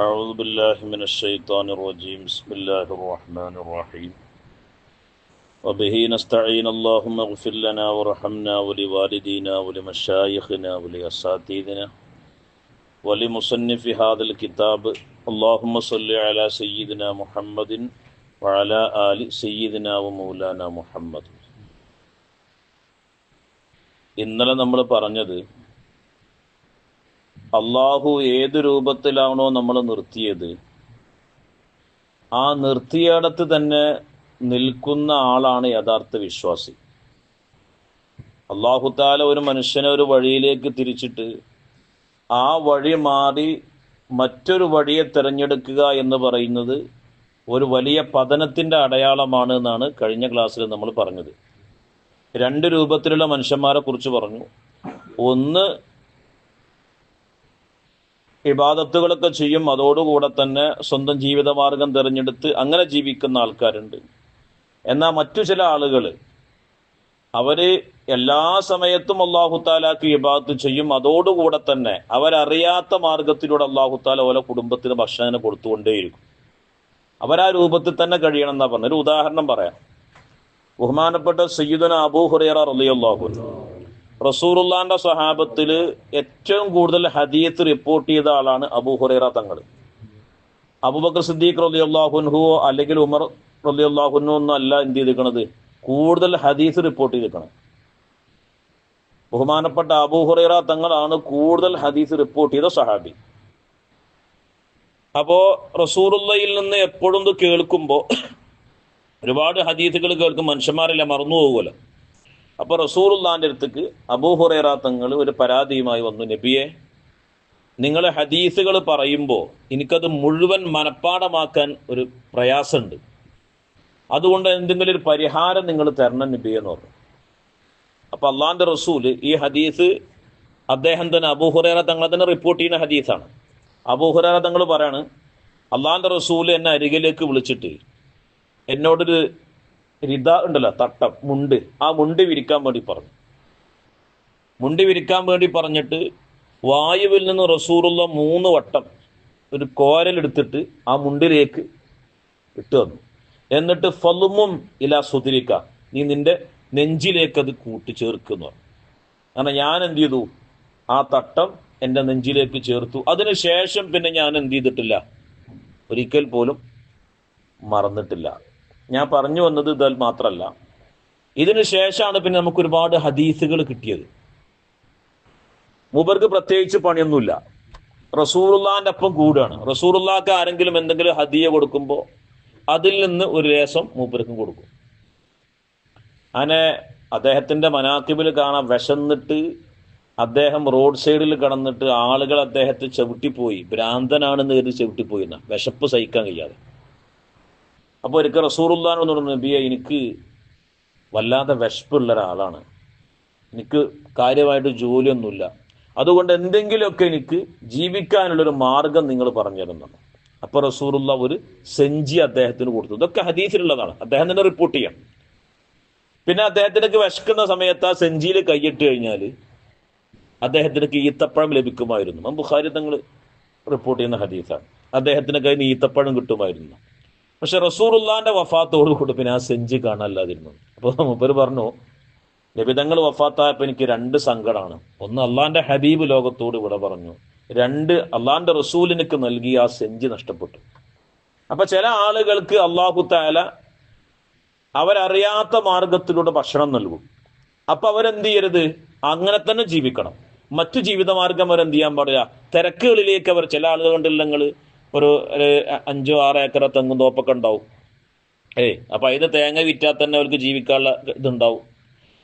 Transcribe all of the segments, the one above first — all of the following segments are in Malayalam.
أعوذ بالله من الشيطان الرجيم بسم الله الرحمن الرحيم وبه نستعين اللهم اغفر لنا وارحمنا ولوالدينا ولمشايخنا ولأساتذتنا ولمصنف هذا الكتاب اللهم صل على سيدنا محمد وعلى آل سيدنا ومولانا محمد. ഇന്നലെ നമ്മൾ പറഞ്ഞത് അള്ളാഹു ഏത് രൂപത്തിലാണോ നമ്മൾ നിർത്തിയത് ആ നിർത്തിയിടത്ത് തന്നെ നിൽക്കുന്ന ആളാണ് യഥാർത്ഥ വിശ്വാസി. അള്ളാഹു താല ഒരു മനുഷ്യനെ ഒരു വഴിയിലേക്ക് തിരിച്ചിട്ട് ആ വഴി മാറി മറ്റൊരു വഴിയെ തിരഞ്ഞെടുക്കുക എന്ന് പറയുന്നത് ഒരു വലിയ പതനത്തിൻ്റെ അടയാളമാണ് എന്നാണ് കഴിഞ്ഞ ക്ലാസ്സിൽ നമ്മൾ പറഞ്ഞത്. രണ്ട് രൂപത്തിലുള്ള മനുഷ്യന്മാരെ കുറിച്ച് പറഞ്ഞു. ഒന്ന്, ഇബാദത്തുകളൊക്കെ ചെയ്യും, അതോടുകൂടെ തന്നെ സ്വന്തം ജീവിതമാർഗം തിരഞ്ഞെടുത്ത് അങ്ങനെ ജീവിക്കുന്ന ആൾക്കാരുണ്ട്. എന്നാൽ മറ്റു ചില ആളുകൾ അവര് എല്ലാ സമയത്തും അള്ളാഹു താലാക്ക് ഇബാദത്ത് ചെയ്യും, അതോടുകൂടെ തന്നെ അവരറിയാത്ത മാർഗത്തിലൂടെ അള്ളാഹു താല ഓരോ കുടുംബത്തിന് ഭക്ഷണം കൊടുത്തുകൊണ്ടേയിരിക്കും. അവരാ രൂപത്തിൽ തന്നെ കഴിയണം എന്നാ പറഞ്ഞ. ഒരു ഉദാഹരണം പറയാം. ബഹുമാനപ്പെട്ട സയ്യിദുന അബൂ ഹുറൈറ റളിയല്ലാഹു അൻഹു, റസൂലുള്ളാഹിന്റെ സ്വഹാബത്തിൽ ഏറ്റവും കൂടുതൽ ഹദീസ് റിപ്പോർട്ട് ചെയ്ത ആളാണ് അബൂ ഹുറൈറ തങ്ങൾ. അബൂബക്കർ സിദ്ദീഖ് റളിയല്ലാഹു അൻഹു അല്ലെങ്കിൽ ഉമർ റളിയല്ലാഹു അൻഹു ഒന്നും അല്ല എന്ത് ചെയ്തിരിക്കണത്, കൂടുതൽ ഹദീസ് റിപ്പോർട്ട് ചെയ്തിരിക്കണം. ബഹുമാനപ്പെട്ട അബൂ ഹുറൈറ തങ്ങളാണ് കൂടുതൽ ഹദീസ് റിപ്പോർട്ട് ചെയ്ത സഹാബി. അപ്പോ റസൂലുള്ളാഹിയിൽ നിന്ന് എപ്പോഴും ഇത് കേൾക്കുമ്പോൾ ഒരുപാട് ഹദീസുകൾ കേൾക്കും, മനുഷ്യന്മാരെല്ലാം മറന്നു പോകുമല്ലോ. അപ്പൊ റസൂലുള്ളാഹിന്റെ അടുത്തേക്ക് അബൂ ഹുറൈറ തങ്ങൾ ഒരു പരാതിയുമായി വന്നു. നബിയെ, നിങ്ങൾ ഹദീസുകൾ പറയുമ്പോൾ എനിക്കത് മുഴുവൻ മനഃപ്പാടമാക്കാൻ ഒരു പ്രയാസമുണ്ട്, അതുകൊണ്ട് എന്തെങ്കിലും ഒരു പരിഹാരം നിങ്ങൾ തരണം നബിയെ എന്ന് പറഞ്ഞു. അപ്പൊ അള്ളാഹിന്റെ റസൂല് ഈ ഹദീസ് അദ്ദേഹം തന്നെ അബൂ ഹുറൈറ തങ്ങൾ തന്നെ റിപ്പോർട്ട് ചെയ്യുന്ന ഹദീസാണ്. അബൂ ഹുറൈറ തങ്ങൾ പറയാണ്, അള്ളാഹിന്റെ റസൂല് എന്നെ അരികിലേക്ക് വിളിച്ചിട്ട് എന്നോടൊരു റിദ ഉണ്ടല്ലോ, തട്ടം, മുണ്ട്, ആ മുണ്ട് വിരിക്കാൻ വേണ്ടി പറഞ്ഞു. മുണ്ട് വിരിക്കാൻ വേണ്ടി പറഞ്ഞിട്ട് വായുവിൽ നിന്ന് റസൂലുള്ള 3 വട്ടം ഒരു കോരലെടുത്തിട്ട് ആ മുണ്ടിലേക്ക് ഇട്ട് തന്നു. എന്നിട്ട് ഫലുമും ഇലാ സുതിരിക്ക, നീ നിന്റെ നെഞ്ചിലേക്ക് അത് കൂട്ടിച്ചേർക്കുന്നു പറഞ്ഞു. കാരണം ഞാൻ എന്ത് ചെയ്തു, ആ തട്ടം എൻ്റെ നെഞ്ചിലേക്ക് ചേർത്തു. അതിനുശേഷം പിന്നെ ഞാൻ എന്ത് ചെയ്തിട്ടില്ല, ഒരിക്കൽ പോലും മറന്നിട്ടില്ല. ഞാൻ പറഞ്ഞു വന്നത് ഇത് മാത്രമല്ല, ഇതിനു ശേഷമാണ് പിന്നെ നമുക്ക് ഒരുപാട് ഹദീസുകൾ കിട്ടിയത്. മൂപ്പർക്ക് പ്രത്യേകിച്ച് പണിയൊന്നുമില്ല, റസൂലുള്ളാഹിന്റെ ഒപ്പം കൂടുകയാണ്. റസൂലുള്ളാഹിക്ക് ആരെങ്കിലും എന്തെങ്കിലും ഹദിയ കൊടുക്കുമ്പോൾ അതിൽ നിന്ന് ഒരു ലേശം മൂപ്പർക്കും കൊടുക്കും. അങ്ങനെ അദ്ദേഹത്തിന്റെ മനാക്കിബിൽ കാണാം, വിശന്നിട്ട് അദ്ദേഹം റോഡ് സൈഡിൽ കിടന്നിട്ട് ആളുകൾ അദ്ദേഹത്തെ ചവിട്ടിപ്പോയി, ഭ്രാന്തനാണെന്ന് കരുതി ചവിട്ടിപ്പോയി എന്നാ, വിശപ്പ് സഹിക്കാൻ കഴിയാതെ. അപ്പോൾ ഒരിക്കൽ റസൂലുള്ളാഹിനോട് പറഞ്ഞു, നബിയെ, എനിക്ക് വല്ലാതെ വിശപ്പുള്ള ഒരാളാണ്, എനിക്ക് കാര്യമായിട്ട് ജോലിയൊന്നുമില്ല, അതുകൊണ്ട് എന്തെങ്കിലുമൊക്കെ എനിക്ക് ജീവിക്കാനുള്ളൊരു മാർഗം നിങ്ങൾ പറഞ്ഞു തരുന്നതാണ്. അപ്പോൾ റസൂലുള്ളാഹി ഒരു സെഞ്ചി അദ്ദേഹത്തിന് കൊടുത്തു. ഇതൊക്കെ ഹദീസിലുള്ളതാണ്, അദ്ദേഹം തന്നെ റിപ്പോർട്ട് ചെയ്യാം. പിന്നെ അദ്ദേഹത്തിനൊക്കെ വിശക്കുന്ന സമയത്ത് ആ സെഞ്ചിയിൽ കൈയിട്ട് കഴിഞ്ഞാൽ അദ്ദേഹത്തിനൊക്കെ ഈത്തപ്പഴം ലഭിക്കുമായിരുന്നു. ബുഖാരി തങ്ങൾ റിപ്പോർട്ട് ചെയ്യുന്ന ഹദീസാണ്. അദ്ദേഹത്തിന് കയ്യിൽ നിന്ന് ഈത്തപ്പഴം കിട്ടുമായിരുന്നു. പക്ഷെ റസൂലുള്ളാഹിന്റെ വഫാത്തോടുകൂടി പിന്നെ ആ സെഞ്ചി കാണാനില്ലാതിരുന്നു. അപ്പോൾ മൂപ്പര് പറഞ്ഞു, നബി തങ്ങൾ വഫാത്തായപ്പോൾ എനിക്ക് 2 സങ്കടമാണ്. ഒന്ന്, അള്ളാഹിന്റെ ഹബീബ് ലോകത്തോട് ഇവിടെ പറഞ്ഞു. 2, അള്ളാഹിന്റെ റസൂൽ എനിക്ക് നൽകി ആ സെഞ്ചി നഷ്ടപ്പെട്ടു. അപ്പൊ ചില ആളുകൾക്ക് അള്ളാഹു തആല അവരറിയാത്ത മാർഗത്തിലൂടെ ഭക്ഷണം നൽകും. അപ്പൊ അവരെന്ത് ചെയ്യരുത്, അങ്ങനെ തന്നെ ജീവിക്കണം. മറ്റു ജീവിതമാർഗം അവരെന്ത് ചെയ്യാൻ പാടില്ല, തിരക്കുകളിലേക്ക് അവർ, ചില ആളുകൾ കണ്ടില്ല നിങ്ങൾ, ഒരു 5-6 ഏക്കർ തെങ്ങും തോപ്പൊക്കെ ഉണ്ടാവും. അപ്പൊ അതിന് തേങ്ങ വിറ്റാൽ തന്നെ അവർക്ക് ജീവിക്കാനുള്ള ഇതുണ്ടാവും.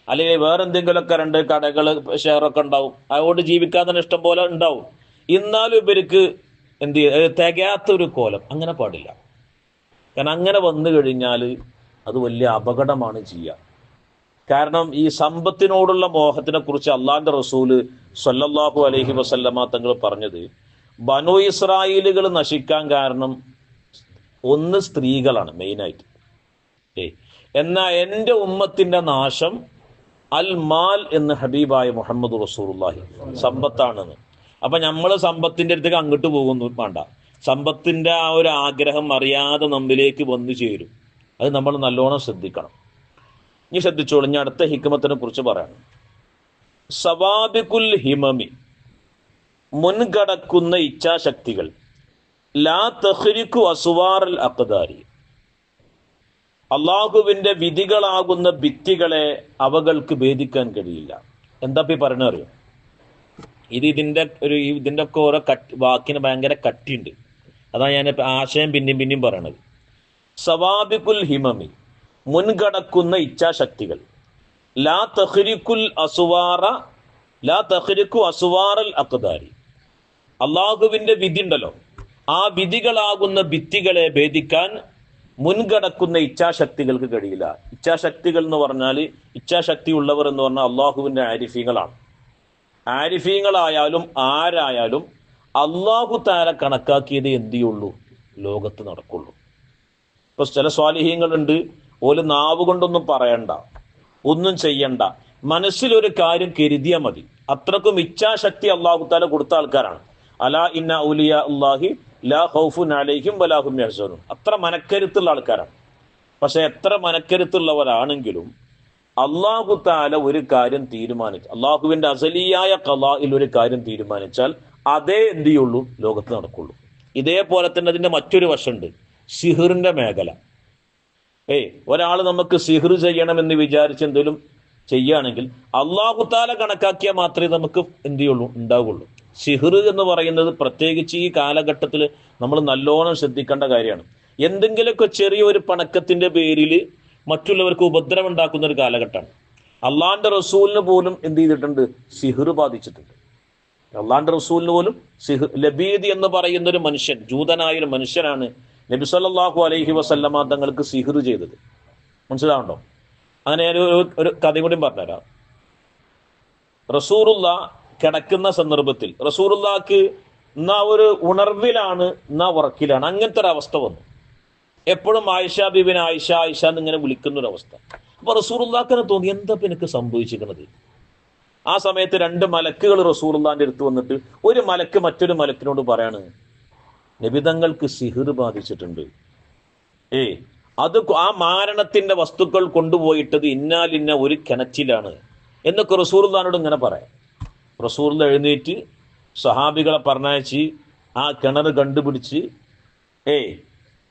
അല്ലെങ്കിൽ വേറെ എന്തെങ്കിലുമൊക്കെ 2 കടകൾ ഷെയറൊക്കെ ഉണ്ടാവും, അതുകൊണ്ട് ജീവിക്കാൻ തന്നെ ഇഷ്ടം പോലെ ഉണ്ടാവും. എന്നാലും ഇവർക്ക് എന്ത് തികയാത്തൊരു കോലം, അങ്ങനെ പാടില്ല. കാരണം അങ്ങനെ വന്നു കഴിഞ്ഞാൽ അത് വലിയ അപകടമാണ് ചെയ്യുക. കാരണം ഈ സമ്പത്തിനോടുള്ള മോഹത്തിനെ കുറിച്ച് അള്ളാഹിന്റെ റസൂല് സ്വല്ലല്ലാഹു അലൈഹി വസല്ലമ തങ്ങൾ പറഞ്ഞത്, ബനു ഇസ്രായേലുകൾ നശിക്കാൻ കാരണം ഒന്ന് സ്ത്രീകളാണ് മെയിനായിട്ട്. എന്നാ എൻ്റെ ഉമ്മത്തിന്റെ നാശം അൽ മാൽ എന്ന് ഹബീബായ മുഹമ്മദ് റസൂലുള്ളാഹി, സമ്പത്താണെന്ന്. അപ്പൊ നമ്മള് സമ്പത്തിന്റെ അടുത്തേക്ക് അങ്ങോട്ട് പോകുന്നു വേണ്ട, സമ്പത്തിന്റെ ആ ഒരു ആഗ്രഹം അറിയാതെ നമ്മിലേക്ക് വന്നു ചേരും. അത് നമ്മൾ നല്ലോണം ശ്രദ്ധിക്കണം. ഇനി ശ്രദ്ധിച്ചോളൂ, ഇനി അടുത്ത ഹിക്മത്തിനെ കുറിച്ച് പറയണം. സവാബികുൽ ഹിമമി, മുൻകടക്കുന്ന ഇച്ഛാശക്തികൾ, ലാ തഖ്രിഖു അസ്വാറൽ അഖ്ദാരി, അള്ളാഹുവിന്റെ വിധികളാകുന്ന ഭിത്തികളെ അവകൾക്ക് ഭേദിക്കാൻ കഴിയില്ല. എന്താ ഈ പറയണ അറിയോ? ഇതിന്റെ ഒക്കെ ഓരോ വാക്കിന് ഭയങ്കര കട്ടിയുണ്ട്. അതാ ഞാൻ ആശയം പിന്നെയും പറയണത്. സവാബികുൽ ഹിമമി, മുൻകടക്കുന്ന ഇച്ഛാശക്തികൾ, ലാ തഖ്രിഖു അസ്വാറൽ അഖ്ദാരി, അള്ളാഹുവിന്റെ വിധി ഉണ്ടല്ലോ, ആ വിധികളാകുന്ന ഭിത്തികളെ ഭേദിക്കാൻ മുൻകടക്കുന്ന ഇച്ഛാശക്തികൾക്ക് കഴിയില്ല. ഇച്ഛാശക്തികൾ എന്ന് പറഞ്ഞാൽ, ഇച്ഛാശക്തി ഉള്ളവർ എന്ന് പറഞ്ഞാൽ അള്ളാഹുവിന്റെ ആരിഫീങ്ങളാണ്. ആരിഫീങ്ങളായാലും ആരായാലും അള്ളാഹു താര കണക്കാക്കിയത് എന്ത് ചെയ്യുള്ളൂ? ലോകത്ത് നടക്കുള്ളൂ. ഇപ്പൊ ചില സ്വാലിഹീങ്ങളുണ്ട്, ഓല് നാവ് കൊണ്ടൊന്നും പറയണ്ട, ഒന്നും ചെയ്യണ്ട, മനസ്സിലൊരു കാര്യം കരുതിയാൽ മതി. അത്രക്കും ഇച്ഛാശക്തി അള്ളാഹു താല കൊടുത്ത ആൾക്കാരാണ്. അലാ ഇന്ന ഔലിയ അല്ലാഹി ലാ ഖൗഫുൻ അലൈഹിം വലാ ഹും യഹ്സനൂൻ. അത്ര മനക്കരുത്തുള്ള ആൾക്കാരാണ്. പക്ഷെ എത്ര മനക്കരുത്തുള്ളവരാണെങ്കിലും അള്ളാഹു താല ഒരു കാര്യം തീരുമാനിച്ചു, അള്ളാഹുവിന്റെ അസലിയായ ഖളായിൽ ഒരു കാര്യം തീരുമാനിച്ചാൽ അതേ എന്ത് ചെയ്യുള്ളൂ? ലോകത്ത് നടക്കുള്ളൂ. ഇതേപോലെ തന്നെ അതിന്റെ മറ്റൊരു വശമുണ്ട്, സിഹിറിന്റെ മേഖല. ഒരാൾ നമുക്ക് സിഹിർ ചെയ്യണമെന്ന് വിചാരിച്ച് എന്തെങ്കിലും ചെയ്യുകയാണെങ്കിൽ അള്ളാഹു താല കണക്കാക്കിയാൽ മാത്രമേ നമുക്ക് എന്ത് ചെയ്യുള്ളൂ? ഉണ്ടാവുള്ളൂ. സിഹിർ എന്ന് പറയുന്നത് പ്രത്യേകിച്ച് ഈ കാലഘട്ടത്തിൽ നമ്മൾ നല്ലോണം ശ്രദ്ധിക്കേണ്ട കാര്യമാണ്. എന്തെങ്കിലുമൊക്കെ ചെറിയൊരു പണക്കത്തിന്റെ പേരിൽ മറ്റുള്ളവർക്ക് ഉപദ്രവം ഉണ്ടാക്കുന്ന ഒരു കാലഘട്ടമാണ്. അള്ളാന്റെ റസൂലിന് പോലും എന്ത് ചെയ്തിട്ടുണ്ട്? സിഹിർ ബാധിച്ചിട്ടുണ്ട്. അള്ളാന്റെ റസൂലിന് പോലും സിഹിർ, ലബീദ് എന്ന് പറയുന്ന ഒരു മനുഷ്യൻ, ജൂതനായ ഒരു മനുഷ്യനാണ് നബി സല്ലല്ലാഹു അലൈഹി വസല്ലമ തങ്ങൾക്ക് സിഹിർ ചെയ്തത്. മനസ്സിലാവുണ്ടോ? അങ്ങനെ ഒരു കഥ കൂടി പറഞ്ഞുതരാം. റസൂലുള്ള കിടക്കുന്ന സന്ദർഭത്തിൽ റസൂലുള്ളാക്ക് എന്നാ ഒരു ഉണർവിലാണ്, എന്നാ ഉറക്കിലാണ്, അങ്ങനത്തെ ഒരു അവസ്ഥ വന്നു. എപ്പോഴും ആയിഷ ബീബിനെ ആയിഷ ആയിഷ എന്നിങ്ങനെ വിളിക്കുന്ന ഒരു അവസ്ഥ. അപ്പൊ റസൂലുള്ളാക്കിനെ തോന്നി, എന്താ എനിക്ക് സംഭവിച്ചിരിക്കുന്നത്? ആ സമയത്ത് 2 മലക്കുകൾ റസൂലുള്ളാന്റെ അടുത്ത് വന്നിട്ട് ഒരു മലക്ക് മറ്റൊരു മലക്കിനോട് പറയാണ്, നബിതങ്ങൾക്ക് സിഹിർ ബാധിച്ചിട്ടുണ്ട്. അത് ആ മാരണത്തിന്റെ വസ്തുക്കൾ കൊണ്ടുപോയിട്ടത് ഇന്നാലിന്ന ഒരു കിണറ്റിലാണ് എന്നൊക്കെ റസൂലുള്ളാനോട് ഇങ്ങനെ പറയാം. റസൂലുള്ള എഴുന്നേറ്റ് സഹാബികളെ പറഞ്ഞയച്ച് ആ കിണർ കണ്ടുപിടിച്ച്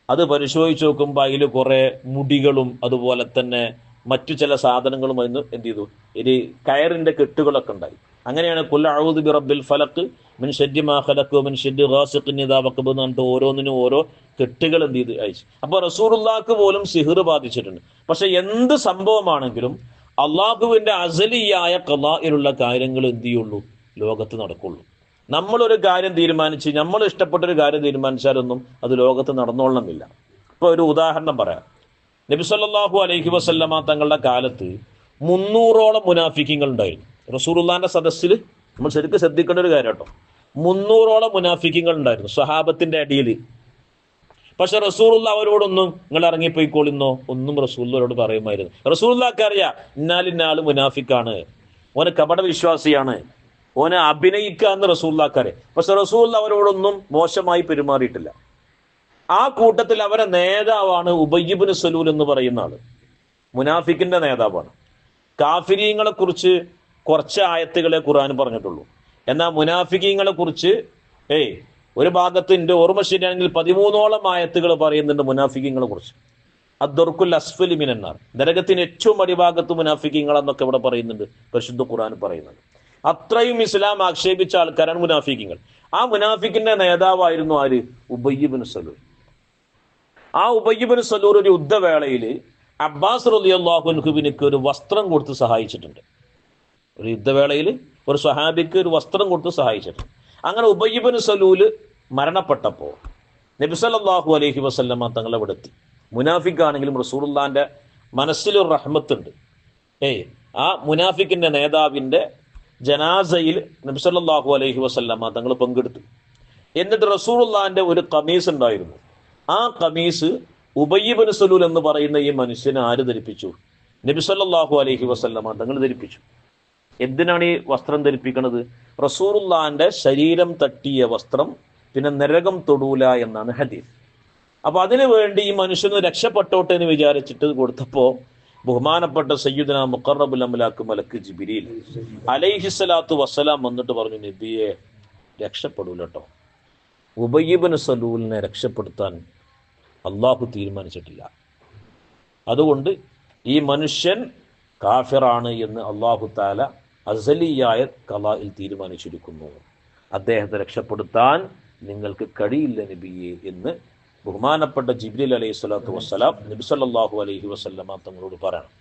അത് പരിശോധിച്ച് നോക്കുമ്പോൾ അതിൽ കുറെ മുടികളും അതുപോലെ തന്നെ മറ്റു ചില സാധനങ്ങളും അതിന് എന്ത് ചെയ്തു, ഒരു കയറിന്റെ കെട്ടുകളൊക്കെ ഉണ്ടായി. അങ്ങനെയാണ് ഖുൽ അഊദു ബിറബ്ബിൽ ഫലഖ് മിൻ ശർരി മാ ഖലഖ് വമിൻ ശർരി ഗാസിഖിൻ ഇദാ വഖബ എന്ന് പറഞ്ഞിട്ട് ഓരോന്നിനും ഓരോ കെട്ടുകൾ എന്ത് ചെയ്ത് അയച്ചു. അപ്പൊ റസൂലുള്ളാഹ്ക്ക് പോലും സിഹിർ ബാധിച്ചിട്ടുണ്ട്. പക്ഷെ എന്ത് സംഭവമാണെങ്കിലും അള്ളാഹുവിന്റെ അസലിയായ ഖളായിലുള്ള കാര്യങ്ങൾ എന്ത് ചെയ്യുള്ളൂ? ലോകത്ത് നടക്കുള്ളൂ. നമ്മളൊരു കാര്യം തീരുമാനിച്ച്, നമ്മൾ ഇഷ്ടപ്പെട്ടൊരു കാര്യം തീരുമാനിച്ചാലൊന്നും അത് ലോകത്ത് നടന്നോളണമെന്നില്ല. ഇപ്പൊ ഒരു ഉദാഹരണം പറയാം. നബി സല്ലല്ലാഹു അലൈഹി വസല്ലമ തങ്ങളുടെ കാലത്ത് 300ഓളം മുനാഫിക്കീങ്ങൾ ഉണ്ടായിരുന്നു. റസൂലുള്ളാന്റെ സദസ്സിൽ നമ്മൾ ശരിക്കും ശ്രദ്ധിക്കേണ്ട ഒരു കാര്യം കേട്ടോ. 300ഓളം മുനാഫിക്കീങ്ങൾ ഉണ്ടായിരുന്നു സ്വഹാബത്തിന്റെ അടിയിൽ. പക്ഷെ റസൂലുള്ള അവരോടൊന്നും നിങ്ങൾ ഇറങ്ങിപ്പോയിക്കോളിന്നോ ഒന്നും റസൂലുള്ളവരോട് പറയുമായിരുന്നു. റസൂലുള്ളാഹ്ക്ക് അറിയാം ഇന്നാലിന്നാള് മുനാഫിക്കാണ്, ഓന് കപട വിശ്വാസിയാണ്, ഓനെ അഭിനയിക്കാന്ന് റസൂലുള്ളാഹ്ക്ക് അറിയാം. പക്ഷെ റസൂലുള്ള അവരോടൊന്നും മോശമായി പെരുമാറിയിട്ടില്ല. ആ കൂട്ടത്തിൽ അവരെ നേതാവാണ് ഉബയ്യ് ഇബ്നു സലൂൽ എന്ന് പറയുന്ന ആള്. മുനാഫിക്കിന്റെ നേതാവാണ്. കാഫിരീങ്ങളെ കുറിച്ച് കുറച്ച് ആയത്തുകളെ ഖുർആൻ പറഞ്ഞിട്ടുള്ളൂ. എന്നാൽ മുനാഫിക്കീങ്ങളെ കുറിച്ച് ഒരു ഭാഗത്ത് എൻ്റെ ഓർമ്മ ശരിയാണെങ്കിൽ 13ഓളം ആയത്തുകൾ പറയുന്നുണ്ട് മുനാഫിക്കീങ്ങളെ കുറിച്ച്. അദ്ദർക്കുൽ അസ്ഫലി മിനന്നാർ, നരകത്തിന് ഏറ്റവും അടിഭാഗത്ത് മുനാഫിക്കീങ്ങളെന്നൊക്കെ ഇവിടെ പറയുന്നുണ്ട്, പരിശുദ്ധ ഖുർആൻ പറയുന്നത്. അത്രയും ഇസ്ലാം ആക്ഷേപിച്ച ആൾക്കാരാണ് മുനാഫിക്കീങ്ങൾ. ആ മുനാഫിക്കിന്റെ നേതാവായിരുന്നു ആര്? ഉബയ്യ് ഇബ്നു സലൂൽ. ആ ഉബയ്യ് ഇബ്നു സലൂൽ ഒരു യുദ്ധവേളയിൽ അബ്ബാസ് റളിയല്ലാഹു അൻഹുവിനക്ക് ഒരു വസ്ത്രം കൊടുത്ത് സഹായിച്ചിട്ടുണ്ട്. ഒരു യുദ്ധവേളയിൽ ഒരു സ്വഹാബിക്ക് ഒരു വസ്ത്രം കൊടുത്ത് സഹായിച്ചിട്ടുണ്ട്. അങ്ങനെ ഉബയ്യ് ഇബ്നു സലൂൽ മരണപ്പെട്ടപ്പോൾ നബി സല്ലല്ലാഹു അലൈഹി വസല്ലമ തങ്ങളെ വിടെത്തി. മുനാഫിക്കാണെങ്കിലും റസൂലുള്ളാന്റെ മനസ്സിലൊരു റഹ്മത്തുണ്ട്. ആ മുനാഫിക്കിന്റെ നേതാവിന്റെ ജനാസയിൽ നബി സല്ലല്ലാഹു അലൈഹി വസല്ലമ തങ്ങൾ പങ്കെടുത്തു. എന്നിട്ട് റസൂലുള്ളാന്റെ ഒരു ഖമീസ് ഉണ്ടായിരുന്നു. ആ ഖമീസ് ഉബയ്യ് ഇബ്നു സലൂൽ എന്ന് പറയുന്ന ഈ മനുഷ്യനെ ആര് ധരിപ്പിച്ചു? നബി സല്ലല്ലാഹു അലൈഹി വസല്ലമ തങ്ങൾ ധരിപ്പിച്ചു. എന്തിനാണ് ഈ വസ്ത്രം ധരിപ്പിക്കുന്നത്? റസൂലുള്ളാന്റെ ശരീരം തട്ടിയ വസ്ത്രം പിന്നെ നരകം തൊടൂല എന്നാണ് ഹദീസ്. അപ്പൊ അതിനു വേണ്ടി ഈ മനുഷ്യന് രക്ഷപ്പെട്ടോട്ടെ എന്ന് വിചാരിച്ചിട്ട് കൊടുത്തപ്പോ ബഹുമാനപ്പെട്ട സയ്യിദുന മുഖറബുൽ അംലാക്ക് മലക്ക് ജിബ്രീൽ അലൈഹിസ്സലാത്തു വസ്സലാം വന്നിട്ട് പറഞ്ഞു, നബിയെ രക്ഷപ്പെടൂല കേട്ടോ, ഉബയ്യ് ഇബ്നു സലൂലിനെ രക്ഷപ്പെടുത്താൻ അള്ളാഹു തീരുമാനിച്ചിട്ടില്ല. അതുകൊണ്ട് ഈ മനുഷ്യൻ കാഫിറാണ് എന്ന് അള്ളാഹു താല അസലിയായ ഖളായിൽ തീരുമാനിച്ചിരിക്കുന്നു. അദ്ദേഹത്തെ രക്ഷപ്പെടുത്താൻ നിങ്ങൾക്ക് കഴിയില്ല നബിയെ എന്ന് ബഹുമാനപ്പെട്ട ജിബ്രീൽ അലൈഹി സ്വലാത്തു വസ്സലാം നബി സല്ലല്ലാഹു അലൈഹി വസല്ലമ തങ്ങളോട് പറയണം.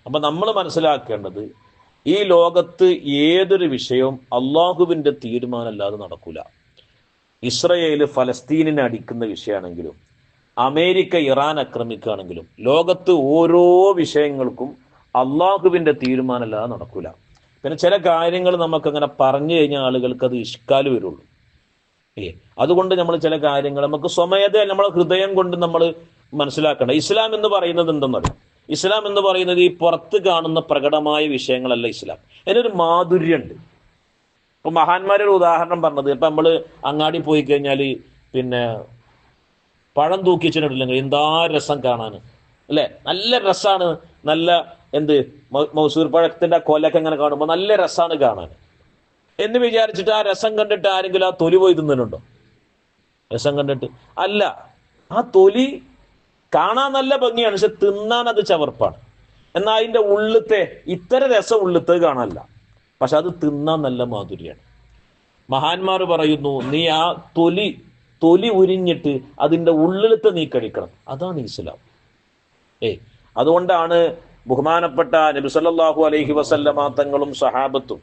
അപ്പം നമ്മൾ മനസ്സിലാക്കേണ്ടത്, ഈ ലോകത്ത് ഏതൊരു വിഷയവും അള്ളാഹുവിൻ്റെ തീരുമാനമല്ലാതെ നടക്കൂല. ഇസ്രയേൽ ഫലസ്തീനിനെ അടിക്കുന്ന വിഷയമാണെങ്കിലും അമേരിക്ക ഇറാൻ ആക്രമിക്കുകയാണെങ്കിലും ലോകത്ത് ഓരോ വിഷയങ്ങൾക്കും അള്ളാഹുവിൻ്റെ തീരുമാനമല്ലാതെ നടക്കൂല. പിന്നെ ചില കാര്യങ്ങൾ നമുക്കങ്ങനെ പറഞ്ഞു കഴിഞ്ഞാൽ ആളുകൾക്ക് അത് ഇഷ്കാല് വരുള്ളൂ. അതുകൊണ്ട് നമ്മൾ ചില കാര്യങ്ങൾ നമുക്ക് സ്വമേധ നമ്മളെ ഹൃദയം കൊണ്ട് നമ്മൾ മനസ്സിലാക്കണം. ഇസ്ലാം എന്ന് പറയുന്നത് എന്തെന്നറിയാം? ഇസ്ലാം എന്ന് പറയുന്നത് ഈ പുറത്ത് കാണുന്ന പ്രകടമായ വിഷയങ്ങളല്ല ഇസ്ലാം. അതിനൊരു മാധുര്യമുണ്ട്. ഇപ്പൊ മഹാന്മാരൊരു ഉദാഹരണം പറഞ്ഞത്, ഇപ്പൊ നമ്മൾ അങ്ങാടി പോയി കഴിഞ്ഞാൽ പിന്നെ പഴം തൂക്കിച്ചിട്ടില്ലെങ്കിൽ എന്താ രസം കാണാൻ, അല്ലെ? നല്ല രസമാണ്. നല്ല മൗസൂർ പഴത്തിന്റെ കൊലൊക്കെ ഇങ്ങനെ കാണുമ്പോൾ നല്ല രസമാണ് കാണാൻ എന്ന് വിചാരിച്ചിട്ട് ആ രസം കണ്ടിട്ട് ആരെങ്കിലും ആ തൊലി പോയി തിന്നലുണ്ടോ? രസം കണ്ടിട്ട് അല്ല. ആ തൊലി കാണാൻ നല്ല ഭംഗിയാണ്, പക്ഷെ തിന്നാൻ അത് ചവർപ്പാണ്. എന്നാൽ അതിന്റെ ഉള്ളിലത്തെ ഇത്തരം രസം ഉള്ളിലത്തെ കാണാനല്ല, പക്ഷെ അത് തിന്നാൻ നല്ല മാധുര്യമാണ്. മഹാന്മാർ പറയുന്നു, നീ ആ തൊലി ഉരിഞ്ഞിട്ട് അതിന്റെ ഉള്ളിലത്തെ നീ കഴിക്കണം. അതാണ് ഇസ്ലാം. അതുകൊണ്ടാണ് ബഹുമാനപ്പെട്ട നബി സല്ലല്ലാഹു അലൈഹി വസല്ലമ തങ്ങളും സഹാബത്തും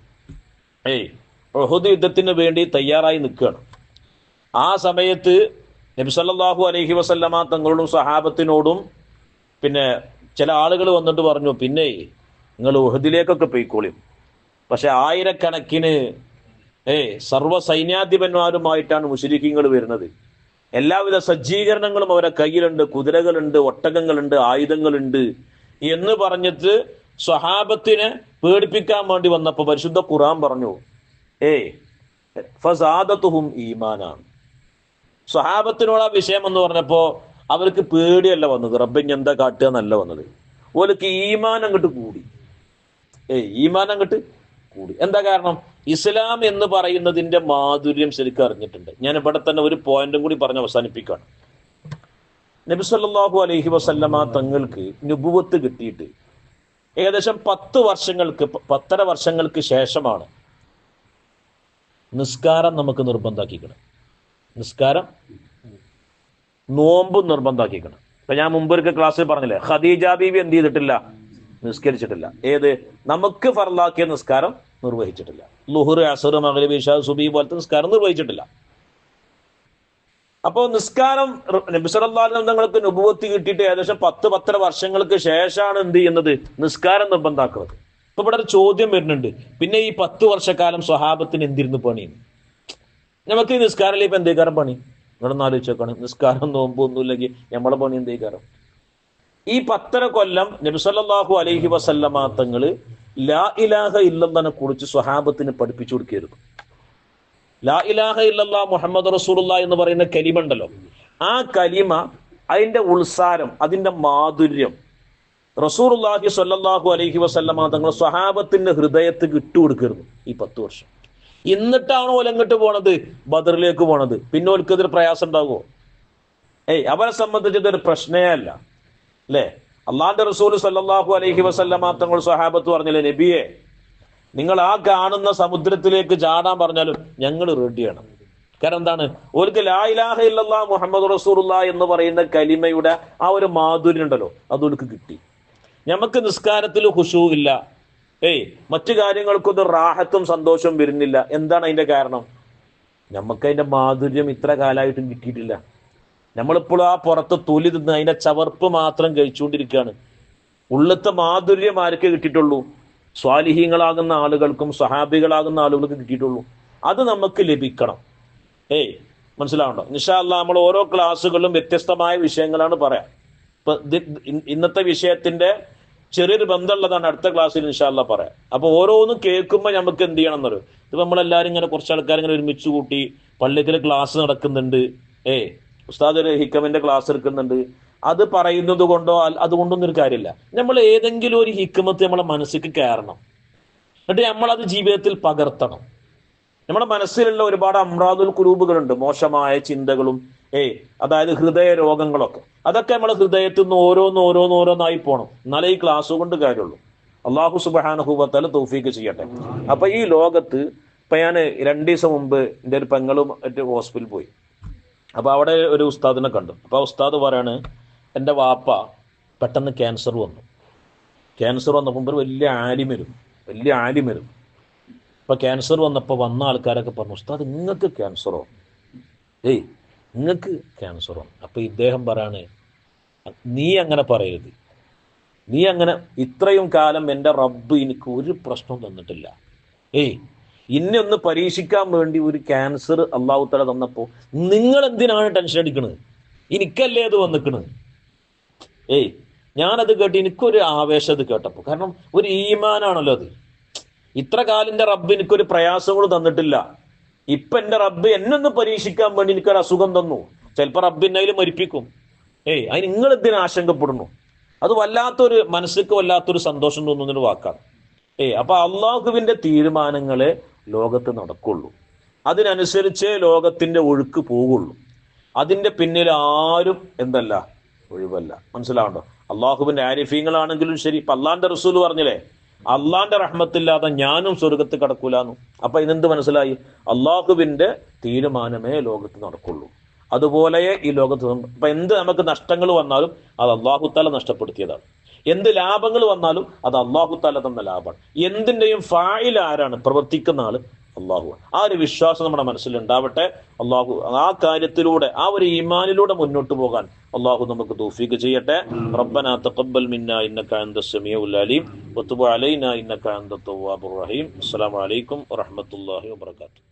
ഉഹുദ് യുദ്ധത്തിന് വേണ്ടി തയ്യാറായി നിൽക്കുകയാണ്. ആ സമയത്ത് നബി സല്ലല്ലാഹു അലൈഹി വസല്ലമ തങ്ങളോടും സഹാബത്തിനോടും പിന്നെ ചില ആളുകൾ വന്നിട്ട് പറഞ്ഞു, പിന്നെ നിങ്ങൾ ഉഹദിലേക്കൊക്കെ പോയിക്കോളിയും, പക്ഷെ ആയിരക്കണക്കിന് സർവ്വ സൈന്യാധിപന്മാരുമായിട്ടാണ് മുശ്രിക്കീങ്ങൾ വരുന്നത്. എല്ലാവിധ സജ്ജീകരണങ്ങളും അവരുടെ കയ്യിലുണ്ട്, കുതിരകളുണ്ട്, ഒട്ടകങ്ങളുണ്ട്, ആയുധങ്ങളുണ്ട് എന്ന് പറഞ്ഞിട്ട് സ്വഹാബത്തിനെ പേടിപ്പിക്കാൻ വേണ്ടി വന്നപ്പോൾ പരിശുദ്ധ ഖുർആൻ പറഞ്ഞു, ഫസാദത്തുഹും ഈമാനാണ്. സ്വഹാബത്തിനോട് ആ വിഷയം എന്ന് പറഞ്ഞപ്പോ അവർക്ക് പേടിയല്ല വന്നത്, റബ്ബിന് എന്താ കാട്ടുക എന്നല്ല വന്നത്. ഓർക്ക് ഈമാൻ അങ്ങോട്ട് കൂടി. ഈമാൻ അങ്ങോട്ട് കൂടി. എന്താ കാരണം? ഇസ്ലാം എന്ന് പറയുന്നതിന്റെ മാധുര്യം ശരിക്കും അറിഞ്ഞിട്ടുണ്ട്. ഞാൻ ഇവിടെ തന്നെ ഒരു പോയിന്റും കൂടി പറഞ്ഞ് അവസാനിപ്പിക്കുകയാണ്. നബി സല്ലല്ലാഹു അലൈഹി വസല്ലമ തങ്ങൾക്ക് നുബുവത്ത് കിട്ടിയിട്ട് ഏകദേശം 10 വർഷങ്ങൾക്ക് ശേഷമാണ് നിസ്കാരം നമുക്ക് നിർബന്ധാക്കിക്കണം. നിസ്കാരം, നോമ്പും നിർബന്ധാക്കിക്കണം. ഇപ്പൊ ഞാൻ മുമ്പൊരിക്കൽ ക്ലാസ്സിൽ പറഞ്ഞില്ലേ, ഖദീജ ബീവി എന്ത് ചെയ്തിട്ടില്ല? നിസ്കരിച്ചിട്ടില്ല. നമുക്ക് ഫർലാക്കിയ നിസ്കാരം നിർവഹിച്ചിട്ടില്ല. ളുഹർ, അസ്ർ, മഗ്രിബ്, ഇശാ, സുബഹി പോലത്തെ നിസ്കാരം നിർവഹിച്ചിട്ടില്ല. അപ്പോൾ നിസ്കാരം നബി സല്ലല്ലാഹു അലൈഹി വസല്ലം തങ്ങൾക്ക് നുബുവത്ത് കിട്ടിയിട്ട് ഏകദേശം 10 വർഷങ്ങൾക്ക് ശേഷമാണ് എന്ത് ചെയ്യുന്നത്? നിസ്കാരം നിർബന്ധാക്കുന്നത്. ഇപ്പൊ ഇവിടെ ഒരു ചോദ്യം വരുന്നുണ്ട്, പിന്നെ ഈ 10 വർഷക്കാലം സ്വഹാബത്തിന് എന്തിരുന്നു പണി? നമുക്ക് ഈ നിസ്കാരം ഇപ്പൊ എന്തേക്കാരം പണി? നിങ്ങളൊന്ന് ആലോചിച്ചേക്കാണ്. നിസ്കാരം നോമ്പ് ഒന്നുമില്ലെങ്കിൽ നമ്മളെ പണി എന്തേക്കാരം? ഈ 10 കൊല്ലം നബി സല്ലല്ലാഹു അലൈഹി വസല്ലമ തങ്ങള് ലാ ഇലാഹ ഇല്ലല്ലാഹിനെ കുറിച്ച് സ്വഹാബത്തിന് പഠിപ്പിച്ചു കൊടുക്കരുത്. ലാ ഇലാഹ ഇല്ലല്ലാഹ് മുഹമ്മദ് റസൂലുള്ളാഹി എന്ന് പറയുന്ന കലിമ ഉണ്ടല്ലോ, ആ കലിമ, അതിന്റെ ഉൾസാരം, അതിന്റെ മാധുര്യം റസൂലുള്ളാഹി സ്വല്ലല്ലാഹു അലൈഹി വസല്ലമ തങ്ങൾ സ്വഹാബത്തിന്റെ ഹൃദയത്തിൽ ഇട്ടുകൊടുക്കരുത് ഈ 10 വർഷം. എന്നിട്ടാണോ ഓലങ്ങോട്ട് പോണത്? ബദറിലേക്ക് പോണത്. പിന്നെ ഓൽക്കതൊരു പ്രയാസം ഉണ്ടാകുമോ? അവരെ സംബന്ധിച്ച് ഇതൊരു പ്രശ്നേ അല്ല, അല്ലേ? അള്ളാന്റെ റസൂൽ സല്ലല്ലാഹു അലൈഹി വസല്ലമ തങ്ങൾ സ്വഹാബത്ത് പറഞ്ഞില്ലേ, നബിയെ നിങ്ങൾ ആ കാണുന്ന സമുദ്രത്തിലേക്ക് ചാടാൻ പറഞ്ഞാലും ഞങ്ങൾ റെഡിയാണ്. കാരണം എന്താണ്? ഓർക്ക് ലാ ഇലാഹ ഇല്ലല്ലാഹ് മുഹമ്മദ് റസൂലുള്ളാഹി എന്ന് പറയുന്ന കലിമയുടെ ആ ഒരു മാധുര്യം ഉണ്ടല്ലോ, അതൊർക്ക് കിട്ടി. നമുക്ക് നിസ്കാരത്തിൽ ഖുശൂ ഇല്ല, മറ്റു കാര്യങ്ങൾക്കൊന്നും റാഹത്തും സന്തോഷവും വരുന്നില്ല. എന്താണ് അതിന്റെ കാരണം? നമുക്ക് അതിന്റെ മാധുര്യം ഇത്ര കാലമായിട്ടും കിട്ടിയിട്ടില്ല. നമ്മളിപ്പോഴും ആ പുറത്ത് തൊലി തിന്ന് അതിന്റെ ചവർപ്പ് മാത്രം കഴിച്ചുകൊണ്ടിരിക്കുകയാണ്. ഉള്ളത്തെ മാധുര്യം ആർക്ക് കിട്ടിയിട്ടുള്ളൂ? സ്വാലിഹീങ്ങളാകുന്ന ആളുകൾക്കും സഹാബികളാകുന്ന ആളുകൾക്ക് കിട്ടിയിട്ടുള്ളൂ. അത് നമുക്ക് ലഭിക്കണം. മനസ്സിലാവണ്ടോ? ഇൻഷാ അല്ലാഹ് നമ്മൾ ഓരോ ക്ലാസ്സുകളിലും വ്യത്യസ്തമായ വിഷയങ്ങളാണ് പറയാം. ഇപ്പൊ ഇന്നത്തെ വിഷയത്തിന്റെ ചെറിയൊരു ബന്ധമുള്ളതാണ് അടുത്ത ക്ലാസ്സിൽ ഇൻഷാ അല്ലാഹ് പറയാം. അപ്പൊ ഓരോന്നും കേൾക്കുമ്പോൾ നമുക്ക് എന്ത് ചെയ്യണം എന്നൊരു, ഇപ്പൊ നമ്മളെല്ലാരും ഇങ്ങനെ കുറച്ച് ആൾക്കാർ ഇങ്ങനെ ഒരുമിച്ച് കൂട്ടി പള്ളിക്കൽ ക്ലാസ് നടക്കുന്നുണ്ട്, ഉസ്താദ് ഒരു ഹിക്കമിന്റെ ക്ലാസ് എടുക്കുന്നുണ്ട്, അത് പറയുന്നത് കൊണ്ടോ അതുകൊണ്ടൊന്നും ഒരു കാര്യമില്ല. നമ്മൾ ഏതെങ്കിലും ഒരു ഹിക്കമത്ത് നമ്മളെ മനസ്സിലേക്ക് കയറണം, എന്നിട്ട് നമ്മളത് ജീവിതത്തിൽ പകർത്തണം. നമ്മുടെ മനസ്സിലുള്ള ഒരുപാട് അമ്രാദുൽ കുലൂബുകളുണ്ട്, മോശമായ ചിന്തകളും അതായത് ഹൃദയ രോഗങ്ങളൊക്കെ, അതൊക്കെ നമ്മളെ ഹൃദയത്തിൽ നിന്ന് ഓരോന്നോരോന്നായി പോകണം. എന്നാലേ ഈ ക്ലാസ് കൊണ്ട് കാര്യമുള്ളൂ. അള്ളാഹു സുബ്ഹാനഹു വ തആല തൗഫീഖ് ചെയ്യട്ടെ. അപ്പൊ ഈ ലോകത്ത് ഇപ്പൊ ഞാൻ 2 ദിവസം മുമ്പ് എൻ്റെ ഒരു പെങ്ങളും ഹോസ്പിറ്റലിൽ പോയി. അപ്പൊ അവിടെ ഒരു ഉസ്താദിനെ കണ്ടു. അപ്പൊ ഉസ്താദ് പറയാണ്, എൻ്റെ വാപ്പ പെട്ടെന്ന് ക്യാൻസർ വന്നു. ക്യാൻസർ വന്നപ്പോൾ വലിയ ആലിം വരും. ഇപ്പൊ ക്യാൻസർ വന്നപ്പോൾ വന്ന ആൾക്കാരൊക്കെ പറഞ്ഞു, ഉസ്താദ് നിങ്ങൾക്ക് ക്യാൻസറോ? നിങ്ങൾക്ക് ക്യാൻസറോ? അപ്പൊ ഇദ്ദേഹം പറയാണ്, നീ അങ്ങനെ പറയരുത്. നീ അങ്ങനെ, ഇത്രയും കാലം എൻ്റെ റബ്ബ് എനിക്ക് ഒരു പ്രശ്നവും തന്നിട്ടില്ല. ഇന്നെ ഒന്ന് പരീക്ഷിക്കാൻ വേണ്ടി ഒരു ക്യാൻസർ അള്ളാഹു തആല തന്നപ്പോ നിങ്ങൾ എന്തിനാണ് ടെൻഷൻ അടിക്കണത്? എനിക്കല്ലേ അത് വന്നിക്കണ്. ഞാനത് കേട്ട് എനിക്കൊരു ആവേശം അത് കേട്ടപ്പോ. കാരണം ഒരു ഈമാനാണല്ലോ അത്. ഇത്ര കാലിന്റെ റബ്ബ് എനിക്കൊരു പ്രയാസങ്ങളും തന്നിട്ടില്ല. ഇപ്പൊ എന്റെ റബ്ബ് എന്നൊന്ന് പരീക്ഷിക്കാൻ വേണ്ടി എനിക്കൊരു അസുഖം തന്നു. ചിലപ്പോ റബ്ബിനായാലും മരിപ്പിക്കും. അതിന് നിങ്ങൾ എന്തിനാ ആശങ്കപ്പെടുന്നു? അത് മനസ്സിലേക്ക് വല്ലാത്തൊരു സന്തോഷം തോന്നുന്നൊരു വാക്കാണ്. അപ്പൊ അള്ളാഹുവിന്റെ തീരുമാനങ്ങളെ ലോകത്ത് നടക്കുള്ളൂ. അതിനനുസരിച്ചേ ലോകത്തിന്റെ ഒഴുക്ക് പോകുള്ളൂ. അതിന്റെ പിന്നിൽ ആരും ഒഴിവല്ല. മനസ്സിലാവണ്ടോ? അള്ളാഹുവിന്റെ ആരിഫീങ്ങളാണെങ്കിലും ശരി. ഇപ്പൊ അള്ളാന്റെ റസൂൽ പറഞ്ഞില്ലേ, അള്ളാന്റെ റഹ്മത്തില്ലാതെ ഞാനും സ്വർഗത്ത് കടക്കൂലാന്നു. അപ്പൊ ഇതെന്ത് മനസ്സിലായി? അള്ളാഹുവിന്റെ തീരുമാനമേ ലോകത്ത് നടക്കുള്ളൂ. അതുപോലെ ഈ ലോകത്ത് ഇപ്പൊ എന്ത് നമുക്ക് നഷ്ടങ്ങൾ വന്നാലും അത് അള്ളാഹു തആല നഷ്ടപ്പെടുത്തിയതാണ്. എന്ത് ലാഭങ്ങൾ വന്നാലും അത് അള്ളാഹു തആല തന്ന ലാഭമാണ്. എന്തിന്റെയും ഫാഇൽ ആരാണ്? പ്രവർത്തിക്കുന്ന ആള് അള്ളാഹു. ആ ഒരു വിശ്വാസം നമ്മുടെ മനസ്സിൽ ഉണ്ടാവട്ടെ. അള്ളാഹു ആ കാര്യത്തിലൂടെ, ആ ഒരു ഈമാനിലൂടെ മുന്നോട്ട് പോകാൻ അള്ളാഹു നമുക്ക് തൗഫീഖ് ചെയ്യട്ടെ. റബ്ബനാ തഖബ്ബൽ മിന്നാ ഇന്നക അൻതസ് സമീഉൽ അലീം വതുബ് അലൈനാ ഇന്നക അൻതത് തവ്വാബുർ റഹീം. അസ്സലാമു അലൈക്കും വറഹ്മത്തുള്ളാഹി വബറകാതുഹു.